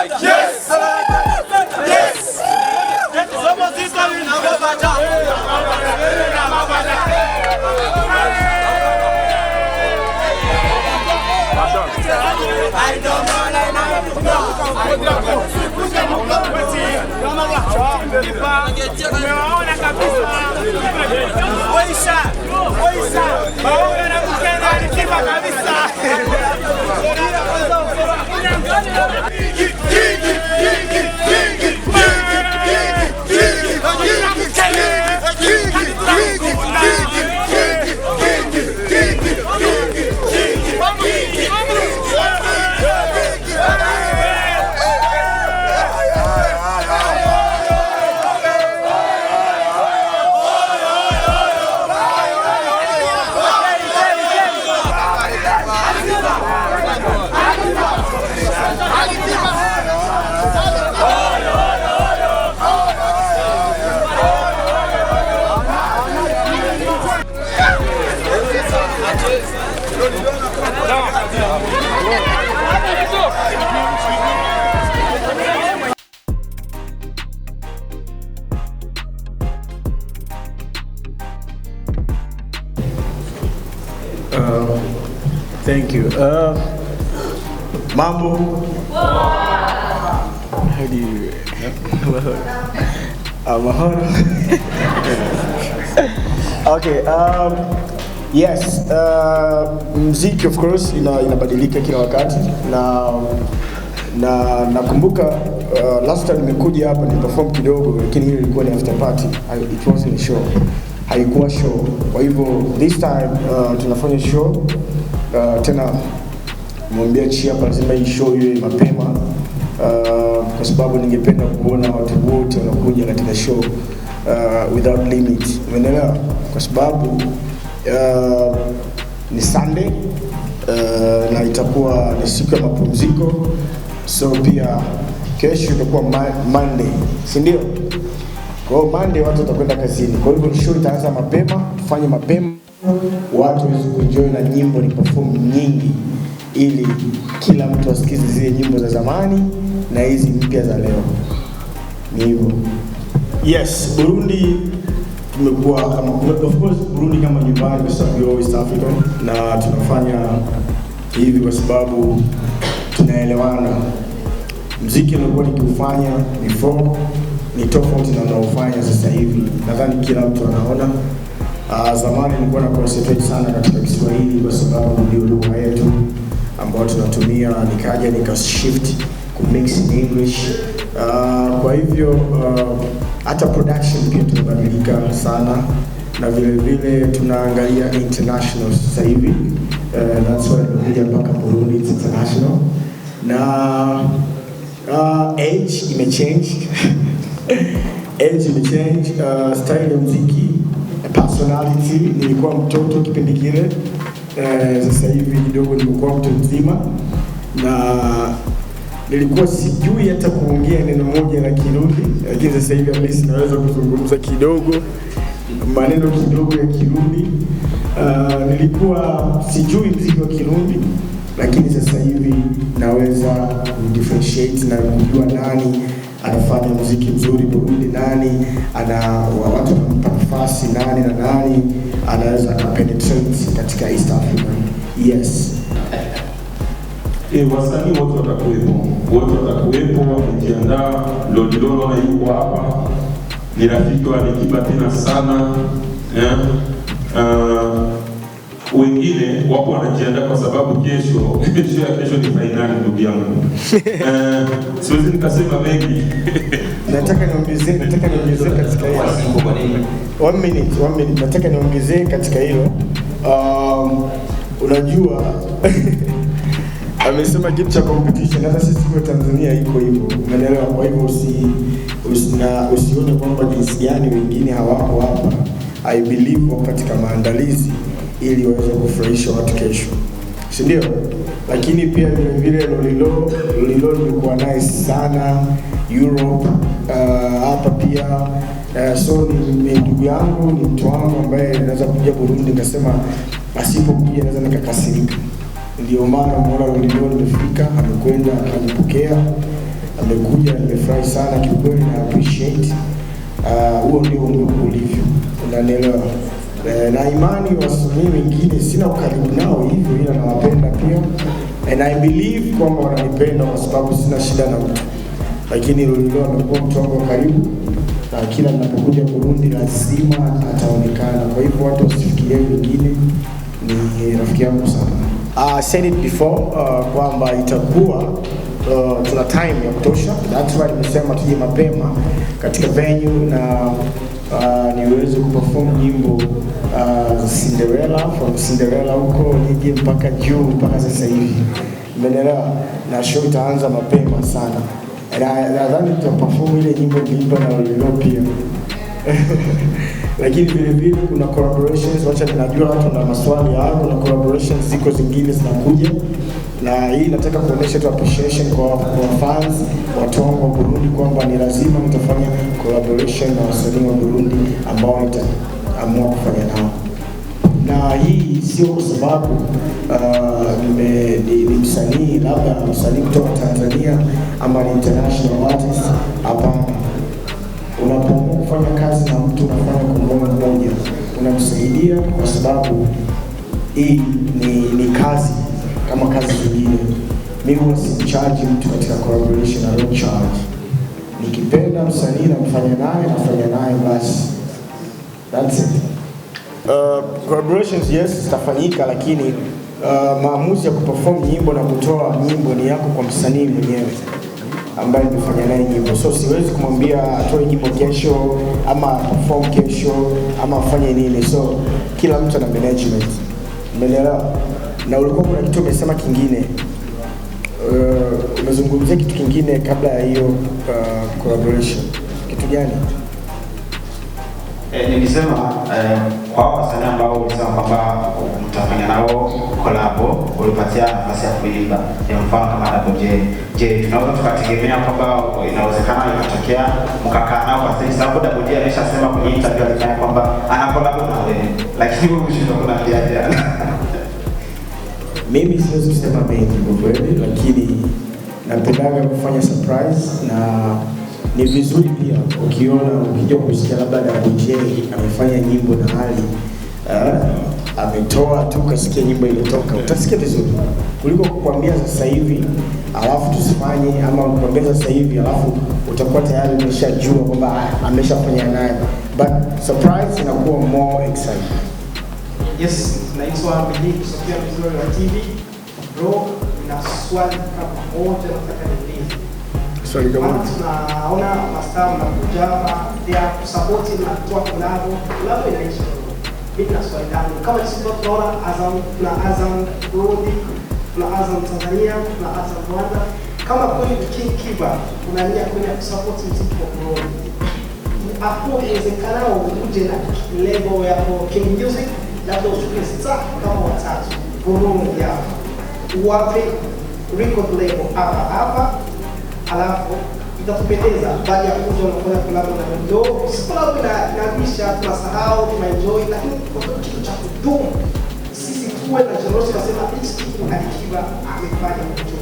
Yes. Yes. Thank you. Mambo. How do you? Okay. Yes. Muziki of course inabadilika kila wakati na nakumbuka last time nimekuja hapa ni perform kidogo, lakini ile ilikuwa ni after party. It wasn't a show. Haikuwa show. Kwa hivyo this time tunafanya show. Tena mwambia hapa lazima hii show iwe mapema kwa sababu ningependa kuona watu wote wanakuja katika show without limit. Umeelewa? Kwa sababu ni Sunday na itakuwa ni siku ya mapumziko, so pia kesho itakuwa Monday, si ndio? Kwa hiyo Monday watu watakwenda kazini. Kwa hivyo show itaanza mapema, tufanye mapema, watu waweze kuenjoy na nyimbo ni perform nyingi ili kila mtu asikize zile nyimbo za zamani na hizi mpya za leo. Ni hivyo. Yes, Burundi tumekuwa kama of course Burundi kama nyumbani kwa sababu East African, na tunafanya hivi kwa sababu tunaelewana. Muziki uliokuwa nikiufanya before ni tofauti na unaofanya sasa hivi. Nadhani kila mtu anaona. Zamani nilikuwa na concentrate sana katika Kiswahili kwa sababu ndio lugha yetu ambayo tunatumia, nikaja nika-shift ku-mix in English. Kwa hivyo hata production pia tumebadilika sana, na vile vile tunaangalia international sasa hivi. That's why nimekuja mpaka Burundi, it's international. Na age imechange. Age imechange, style ya muziki, personality. Nilikuwa mtoto kipindi kile, sasa hivi kidogo nimekuwa mtu mzima, na nilikuwa sijui hata kuongea neno moja la Kirundi, lakini sasa hivi at least naweza kuzungumza kidogo maneno kidogo ya Kirundi. Nilikuwa sijui muziki wa Kirundi, lakini sasa hivi naweza differentiate na kujua nani anafanya muziki mzuri Burundi, nani watu wanampa nafasi, nani na nani anaweza kupenetrate katika East Africa. Yes. Wasanii wote watakuwepo, wamejiandaa. Lodilolo na yuko hapa, ni rafiki wa Alikiba tena sana. Wengine wapo wanajiandaa kwa sababu kesho ni finali, ndugu yangu. Siwezi nikasema mengi. Nataka niongezee katika hilo. 1 minute. Nataka niongezee katika hilo. Unajua amesema kitu cha competition, hata sisi kwa Tanzania iko hivyo. Umeelewa? Kwa hivyo usione kwamba jinsi gani wengine hawako hapa. I believe wako katika maandalizi ili waweze kufurahisha watu kesho, si ndio? Lakini pia vile Lolilo nilikuwa nice sana Europe, hapa pia so ni ndugu yangu, ni mtu wangu ambaye anaweza kuja Burundi, nikasema asipokuja naweza nikakasirika. Ndio maana mbona Lolilo nimefika, amekwenda akanipokea amekuja, nimefurahi sana kiukweli na appreciate. Huo ndio Mungu ulivyo, unanielewa. Na imani wasanii wengine sina ukaribu nao hivyo, ila nawapenda pia, and I believe kwamba wananipenda kwa sababu sina shida na mtu, lakini Lolilo amekuwa mtu wangu wa karibu na kila ninapokuja Burundi lazima ataonekana. Kwa hivyo watu wasifikirie wengine, ni rafiki yangu sana. I said it before kwamba itakuwa tuna time ya kutosha. That's why nimesema tuje mapema katika venue na niweze kuperform nyimbo Cinderella, from Cinderella huko nije mpaka juu mpaka sasa hivi. Umeelewa? Na show itaanza mapema sana. Nadhani tutaperform ile nyimbo niliimba na Lolilo pia. Lakini vile kuna collaborations, wacha ninajua watu na maswali yao, kuna collaborations ziko zingine zinakuja. Na hii nataka kuonesha tu appreciation kwa fans watu wangu wa Burundi kwamba ni lazima nitafanya collaboration na wasanii wa Burundi ambao nitaamua kufanya nao. Na hii sio kwa sababu ni msanii labda msanii kutoka Tanzania ama ni international artist. Hapana. Unapoamua kufanya kazi na mtu unafanya kwa moyo mmoja, unamsaidia kwa sababu hii ni kazi kama kazi zingine. Mimi huwa simcharge mtu katika collaboration, na don't charge. Nikipenda msanii na nafanya naye basi. That's it. Collaborations yes zitafanyika, lakini maamuzi ya kuperform nyimbo na kutoa nyimbo ni yako kwa msanii mwenyewe ambaye nimefanya naye nyimbo. So siwezi kumwambia atoe nyimbo kesho ama perform kesho ama afanye nini. So kila mtu ana management. Umeelewa? Na ulikuwa kuna kitu umesema kingine. Umezungumzia kitu kingine kabla ya hiyo collaboration. Kitu gani? Nilisema kwa wasanii ambao ulisema kwamba mtafanya nao collabo, ulipatia nafasi ya kuimba. Mfano kama Double J. Je, tunaweza tukategemea kwamba inawezekana ikatokea mkakaa nao kwa stage? Sababu Double J ameshasema kwenye interview alifanya kwamba ana collabo na wewe. Lakini wewe unashindwa kunaambia jana. Mimi siwezi kusema mengi kwa kweli, lakini napendaga kufanya surprise, na ni vizuri pia ukija kusikia labda Double J amefanya nyimbo na hali ametoa tu kasikia nyimbo imetoka, utasikia vizuri kuliko kukwambia sasa hivi alafu tusifanye, ama kukwambia sasa hivi alafu utakuwa tayari umeshajua kwamba ameshafanya naye. But surprise inakuwa more exciting. Yes, naitwa Bidii Sofia Mzuri wa TV. Bro, na swali kama moja nataka niulize. Swali kama tunaona mastaa mnakuja hapa ya kusupport na kutoa collabo inaisha. Mimi na swali langu, kama sisi tunaona Azam Burundi, kuna Azam Tanzania, kuna Azam Rwanda, kama kweli King Kiba una nia kwenda kusupport muziki wa Burundi, hapo inawezekana uje na label ya King Music, labda ushuke star kama watatu Burundi hapa, wape record label hapa, alafu itatupendeza baada ya kuja unafanya collab na ndio collab inaisha, tunasahau, tunaenjoy, lakini kwa kitu cha kudumu sisi tuwe na generosity, nasema hichi kitu Alikiba amefanya kitu.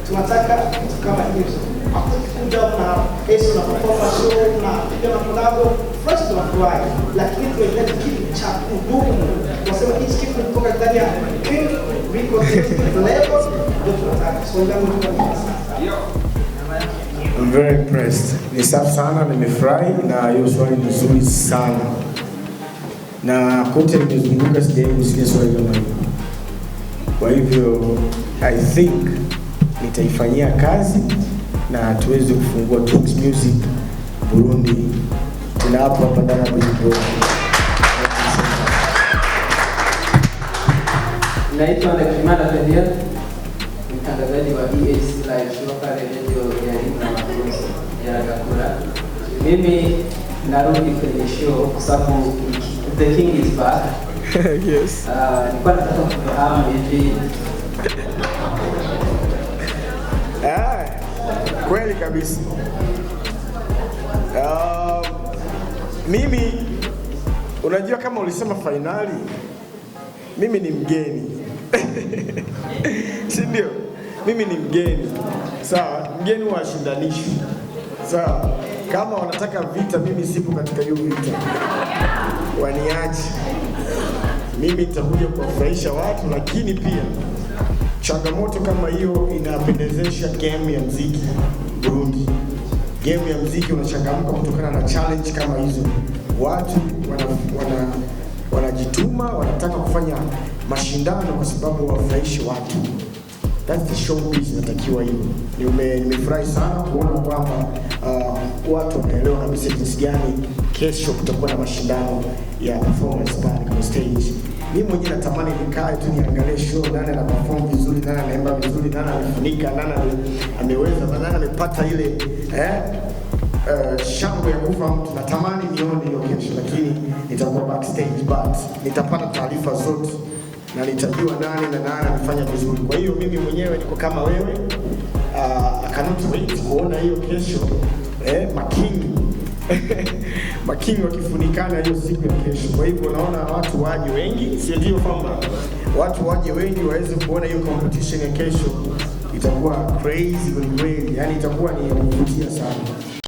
Tunataka kitu kama hizo. Kuja na pesa na performance show na piga na collab fresh tunafurahi, lakini tunahitaji kitu cha kudumu. Tunasema hichi kitu kutoka ndani ya King record label ndio tunataka. So ndio tunataka. I'm very impressed. Ni safi sana, nimefurahi, na hiyo swali ni nzuri sana. Na kote nimezunguka sijawahi kusikia swali kama hilo. Kwa hivyo I think nitaifanyia kazi na tuweze kufungua Kings Music Burundi. Tuna hapa ndani ya Burundi. Naitwa Kimada Fedel, mtangazaji wa EAC Live Show pale radio ya Elimu na Mafunzo ya Ragakura. Mimi narudi kwenye show kwa sababu the king is back. Yes. Nilikuwa nataka kufahamu hivi. Kweli kabisa. Mimi unajua kama ulisema finali, mimi ni mgeni. Si ndio? mimi ni mgeni. Sawa, mgeni washindanishwi. Sawa, kama wanataka vita, mimi sipo katika hiyo vita, waniache mimi. Nitakuja kuwafurahisha watu, lakini pia changamoto kama hiyo inapendezesha game ya muziki Burundi. Game ya muziki unachangamka kutokana na challenge kama hizo. Watu wanajituma, wanataka kufanya mashindano kwa sababu wafurahishe watu. That's the showbiz inatakiwa hiyo. Nimefurahi sana kuona kwamba watu wanaelewa kabisa jinsi gani kesho kutakuwa na mashindano ya performance pale kwa stage. Mimi mwenyewe natamani nikae tu niangalie show, nani ana perform vizuri, nani anaimba vizuri, nani amefunika, nani ameweza, nani amepata ile shangwe ya kufa mtu. Natamani nione hiyo kesho, lakini nitakuwa backstage, but nitapata taarifa zote na nitajua nani na nani amefanya vizuri. Kwa hiyo mimi mwenyewe niko kama wewe, I cannot wait kuona hiyo kesho, making wakifunikana hiyo siku ya kesho. Kwa hivyo naona watu waje wengi, si ndio kwamba watu waje wengi waweze kuona hiyo competition ya kesho. Itakuwa crazy kweli, yani itakuwa ni kuvutia sana.